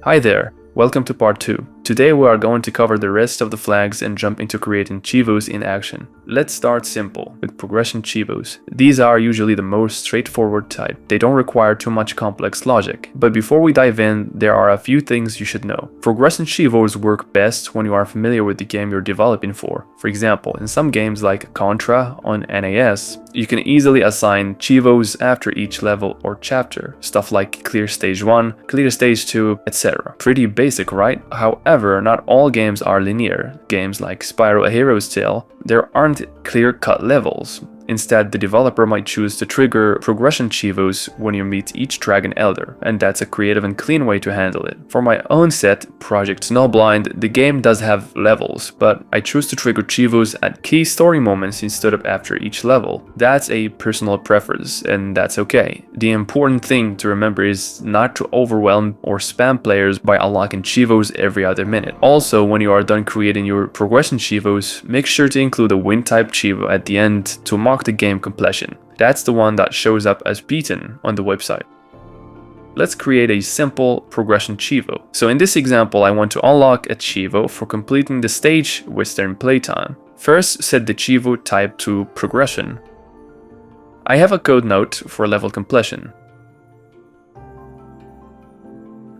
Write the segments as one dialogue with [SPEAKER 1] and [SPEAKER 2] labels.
[SPEAKER 1] Hi there, welcome to part 2. Today we are going to cover the rest of the flags and jump into creating Cheevos in action. Let's start simple with progression Cheevos. These are usually the most straightforward type. They don't require too much complex logic. But before we dive in, there are a few things you should know. Progression Cheevos work best when you are familiar with the game you're developing for. For example, in some games like Contra on NAS, you can easily assign Cheevos after each level or chapter. Stuff like clear stage 1, clear stage 2, etc. Pretty basic, right? However, not all games are linear. Games like Spyro: A Hero's Tale, there aren't clear-cut levels. Instead, the developer might choose to trigger progression Cheevos when you meet each Dragon Elder, and that's a creative and clean way to handle it. For my own set, Project Snowblind, the game does have levels, but I choose to trigger Cheevos at key story moments instead of after each level. That's a personal preference, and that's okay. The important thing to remember is not to overwhelm or spam players by unlocking Cheevos every other minute. Also, when you are done creating your progression Cheevos, make sure to include a win-type Cheevo at the end to mark the game completion. That's the one that shows up as beaten on the website. Let's create a simple progression Cheevo. So in this example, I want to unlock a Cheevo for completing the stage Western Playtime. First, set the Cheevo type to progression. I have a code note for level completion.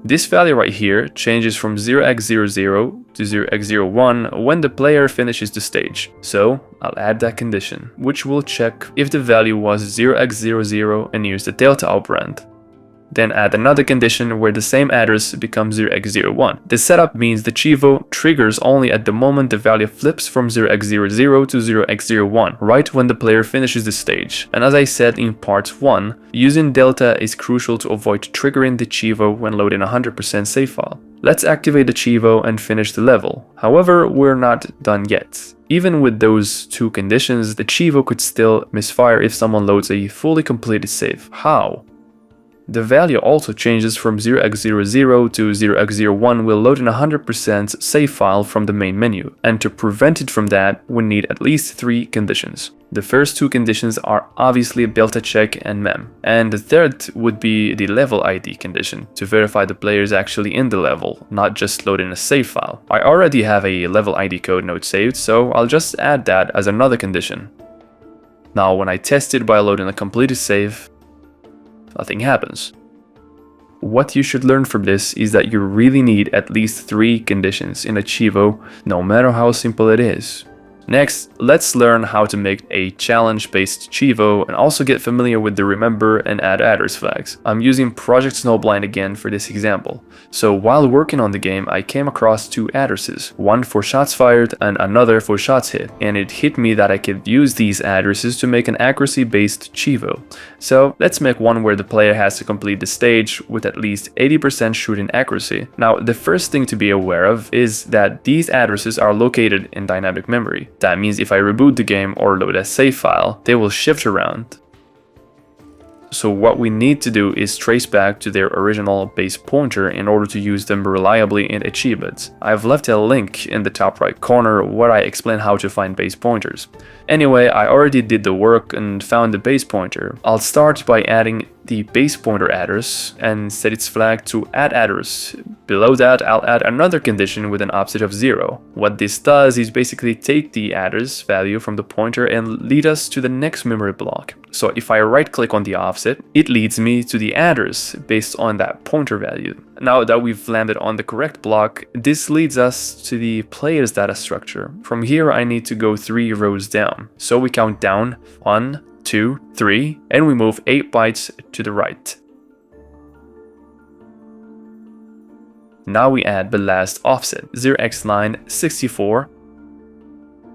[SPEAKER 1] This value right here changes from 0x00 to 0x01 when the player finishes the stage. So I'll add that condition, which will check if the value was 0x00 and use the delta operand. Then add another condition where the same address becomes 0x01. The setup means the Cheevo triggers only at the moment the value flips from 0x00 to 0x01, right when the player finishes the stage. And as I said in part 1, using delta is crucial to avoid triggering the Cheevo when loading a 100% save file. Let's activate the Cheevo and finish the level. However, we're not done yet. Even with those two conditions, the Cheevo could still misfire if someone loads a fully completed save. How? The value also changes from 0x00 to 0x01 will load in a 100% save file from the main menu, and to prevent it from that, we need at least 3 conditions. The first 2 conditions are obviously delta check and mem, and the third would be the level ID condition to verify the player is actually in the level, not just loading a save file. I already have a level ID code node saved, so I'll just add that as another condition. Now when I test it by loading a completed save, nothing happens. What you should learn from this is that you really need at least 3 conditions in a Cheevo, no matter how simple it is. Next, let's learn how to make a challenge-based Cheevo and also get familiar with the remember and AddAddress flags. I'm using Project Snowblind again for this example. So while working on the game, I came across 2 addresses, one for shots fired and another for shots hit, and it hit me that I could use these addresses to make an accuracy-based Cheevo. So let's make one where the player has to complete the stage with at least 80% shooting accuracy. Now, the first thing to be aware of is that these addresses are located in dynamic memory. That means if I reboot the game or load a save file, they will shift around. So what we need to do is trace back to their original base pointer in order to use them reliably in achievements. I've left a link in the top right corner where I explain how to find base pointers. Anyway, I already did the work and found the base pointer. I'll start by adding the base pointer address and set its flag to AddAddress. Below that, I'll add another condition with an offset of 0. What this does is basically take the address value from the pointer and lead us to the next memory block. So if I right click on the offset, it leads me to the address based on that pointer value. Now that we've landed on the correct block, this leads us to the player's data structure. From here, I need to go 3 rows down. So we count down 1, 2, 3, and we move 8 bytes to the right. Now we add the last offset, 0x line 64,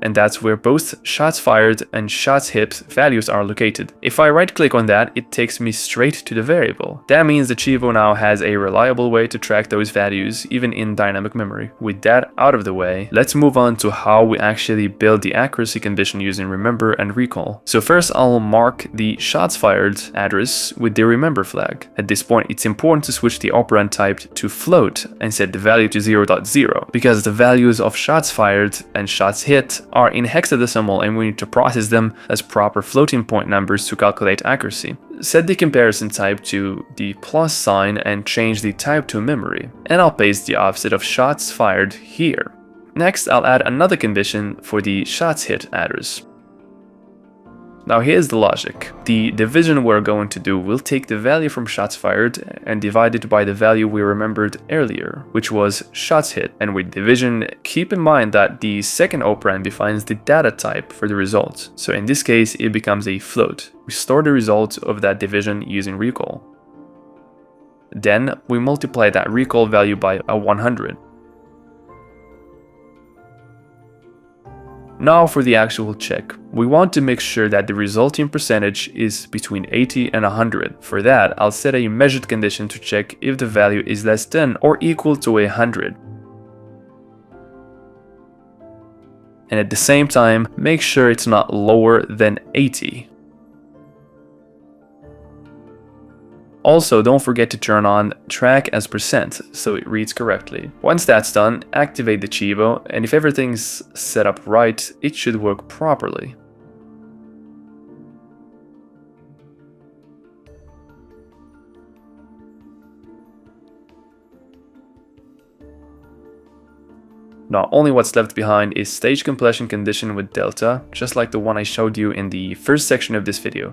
[SPEAKER 1] and that's where both shots fired and shots hit values are located. If I right click on that, it takes me straight to the variable. That means the Cheevo now has a reliable way to track those values even in dynamic memory. With that out of the way, let's move on to how we actually build the accuracy condition using remember and recall. So first I'll mark the shots fired address with the remember flag. At this point, it's important to switch the operand type to float and set the value to 0.0 because the values of shots fired and shots hit are in hexadecimal and we need to process them as proper floating point numbers to calculate accuracy. Set the comparison type to the plus sign and change the type to memory. And I'll paste the offset of shots fired here. Next, I'll add another condition for the shots hit address. Now here's the logic. The division we're going to do will take the value from shots fired and divide it by the value we remembered earlier, which was shots hit. And with division, keep in mind that the second operand defines the data type for the result. So in this case, it becomes a float. We store the result of that division using recall. Then we multiply that recall value by a 100. Now for the actual check. We want to make sure that the resulting percentage is between 80 and 100. For that, I'll set a measured condition to check if the value is less than or equal to 100. And at the same time, make sure it's not lower than 80. Also, don't forget to turn on track as percent so it reads correctly. Once that's done, activate the Cheevo, and if everything's set up right, it should work properly. Now, only what's left behind is stage completion condition with delta, just like the one I showed you in the first section of this video.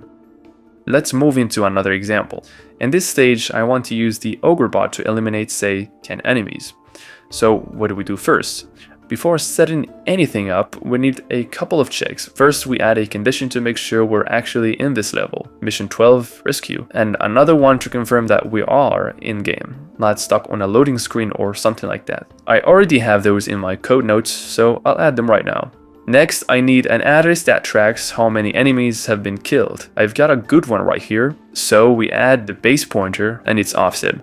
[SPEAKER 1] Let's move into another example. In this stage, I want to use the ogre bot to eliminate, say, 10 enemies. So what do we do first? Before setting anything up, we need a couple of checks. First, we add a condition to make sure we're actually in this level, mission 12, rescue, and another one to confirm that we are in-game, not stuck on a loading screen or something like that. I already have those in my code notes, so I'll add them right now. Next, I need an address that tracks how many enemies have been killed. I've got a good one right here, so we add the base pointer and its offset.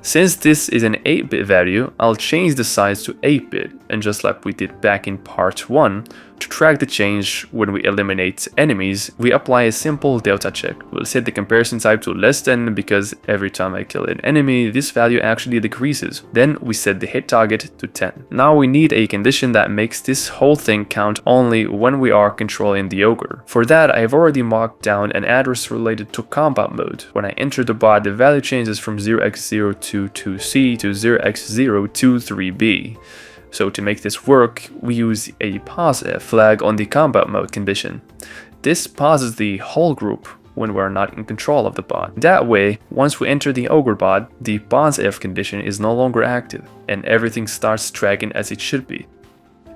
[SPEAKER 1] Since this is an 8-bit value, I'll change the size to 8-bit, and just like we did back in part 1, to track the change when we eliminate enemies, we apply a simple delta check. We'll set the comparison type to less than because every time I kill an enemy, this value actually decreases. Then we set the hit target to 10. Now we need a condition that makes this whole thing count only when we are controlling the ogre. For that, I've already marked down an address related to combat mode. When I enter the bot, the value changes from 0x022C to 0x023B. So to make this work, we use a PauseIf flag on the combat mode condition. This pauses the whole group when we're not in control of the bot. That way, once we enter the ogre bot, the PauseIf condition is no longer active, and everything starts tracking as it should be.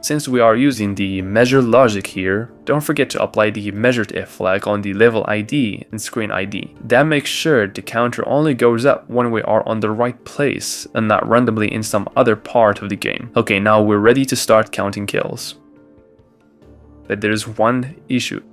[SPEAKER 1] Since we are using the measure logic here, don't forget to apply the measured if flag on the level ID and screen ID. That makes sure the counter only goes up when we are on the right place and not randomly in some other part of the game. Okay, now we're ready to start counting kills. But there's one issue.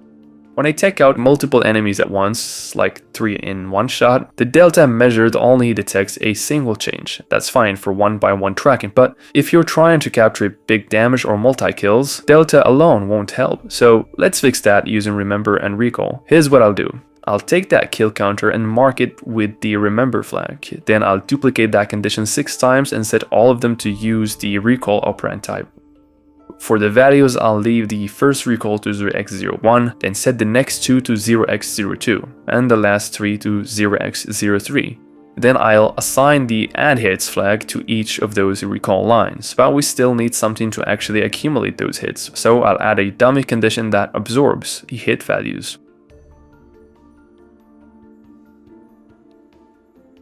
[SPEAKER 1] When I take out multiple enemies at once, like 3 in one shot, the delta measured only detects a single change. That's fine for 1-by-1 tracking, but if you're trying to capture big damage or multi-kills, delta alone won't help. So let's fix that using remember and recall. Here's what I'll do. I'll take that kill counter and mark it with the remember flag. Then I'll duplicate that condition 6 times and set all of them to use the recall operand type. For the values, I'll leave the first recall to 0x01, then set the next 2 to 0x02, and the last 3 to 0x03. Then I'll assign the AddHits flag to each of those recall lines, but we still need something to actually accumulate those hits, so I'll add a dummy condition that absorbs the hit values.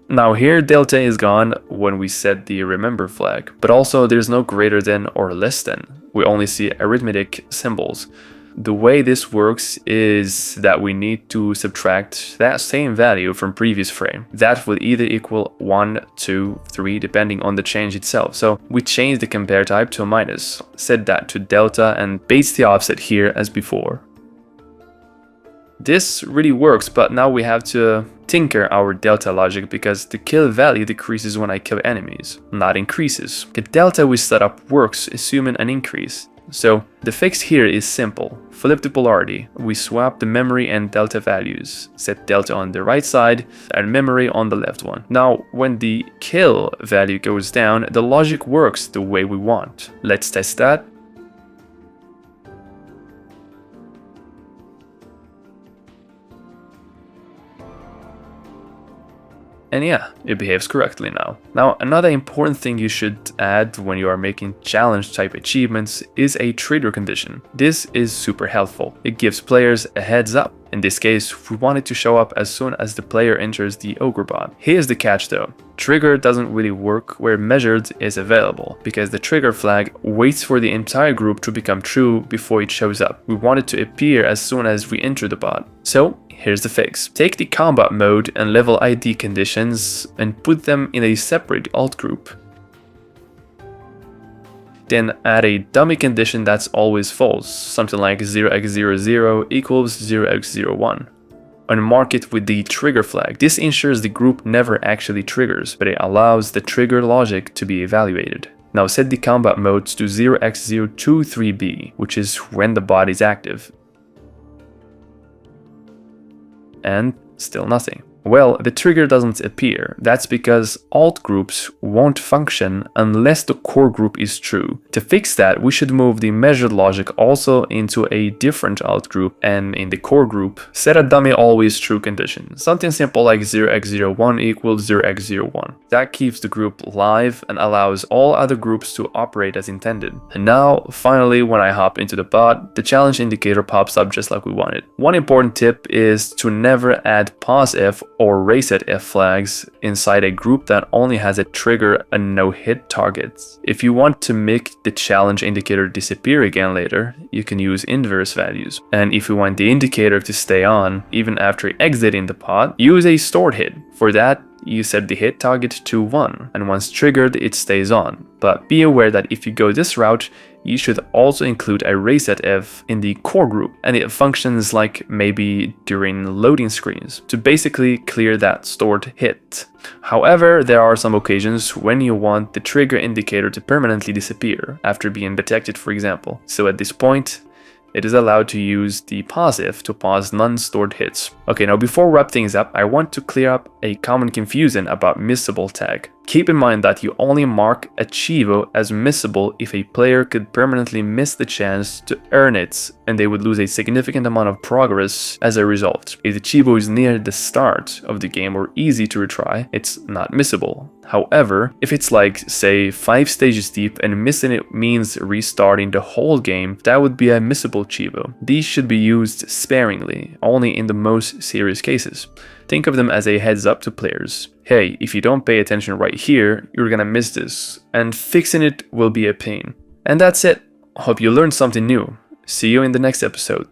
[SPEAKER 1] Now here delta is gone when we set the remember flag, but also there's no greater than or less than. We only see arithmetic symbols. The way this works is that we need to subtract that same value from previous frame. That will either equal 1, 2, 3 depending on the change itself. So we change the compare type to a minus, set that to delta and base the offset here as before. This really works, but now we have to tinker our delta logic because the kill value decreases when I kill enemies, not increases. The delta we set up works assuming an increase. So the fix here is simple. Flip the polarity. We swap the memory and delta values. Set delta on the right side and memory on the left one. Now, when the kill value goes down, the logic works the way we want. Let's test that. And yeah, it behaves correctly now. Now, another important thing you should add when you are making challenge type achievements is a trigger condition. This is super helpful. It gives players a heads up. In this case, we want it to show up as soon as the player enters the ogre bot. Here's the catch though. Trigger doesn't really work where measured is available, because the trigger flag waits for the entire group to become true before it shows up. We want it to appear as soon as we enter the bot. So here's the fix. Take the combat mode and level ID conditions and put them in a separate alt group. Then add a dummy condition that's always false, something like 0x00 equals 0x01. And mark it with the trigger flag. This ensures the group never actually triggers, but it allows the trigger logic to be evaluated. Now set the combat modes to 0x023b, which is when the bot is active. And still nothing. Well, the trigger doesn't appear. That's because alt groups won't function unless the core group is true. To fix that, we should move the measured logic also into a different alt group, and in the core group, set a dummy always true condition. Something simple like 0x01 equals 0x01. That keeps the group live and allows all other groups to operate as intended. And now, finally, when I hop into the bot, the challenge indicator pops up just like we wanted. One important tip is to never add PauseIf or RATutorials flags inside a group that only has a trigger and no hit targets. If you want to make the challenge indicator disappear again later, you can use inverse values. And if you want the indicator to stay on even after exiting the pod, use a stored hit. For that, you set the hit target to 1, and once triggered, it stays on. But be aware that if you go this route, you should also include a RATutorials in the core group, and it functions like maybe during loading screens to basically clear that stored hit. However, there are some occasions when you want the trigger indicator to permanently disappear after being detected, for example. So at this point, it is allowed to use the PauseIf to pause non-stored hits. Okay, now before we wrap things up, I want to clear up a common confusion about missable tag. Keep in mind that you only mark a Cheevo as missable if a player could permanently miss the chance to earn it, and they would lose a significant amount of progress as a result. If the Cheevo is near the start of the game or easy to retry, it's not missable. However, if it's like, say, 5 stages deep and missing it means restarting the whole game, that would be a missable Cheevo. These should be used sparingly, only in the most serious cases. Think of them as a heads up to players. Hey, if you don't pay attention right here, you're gonna miss this, and fixing it will be a pain. And that's it. Hope you learned something new. See you in the next episode.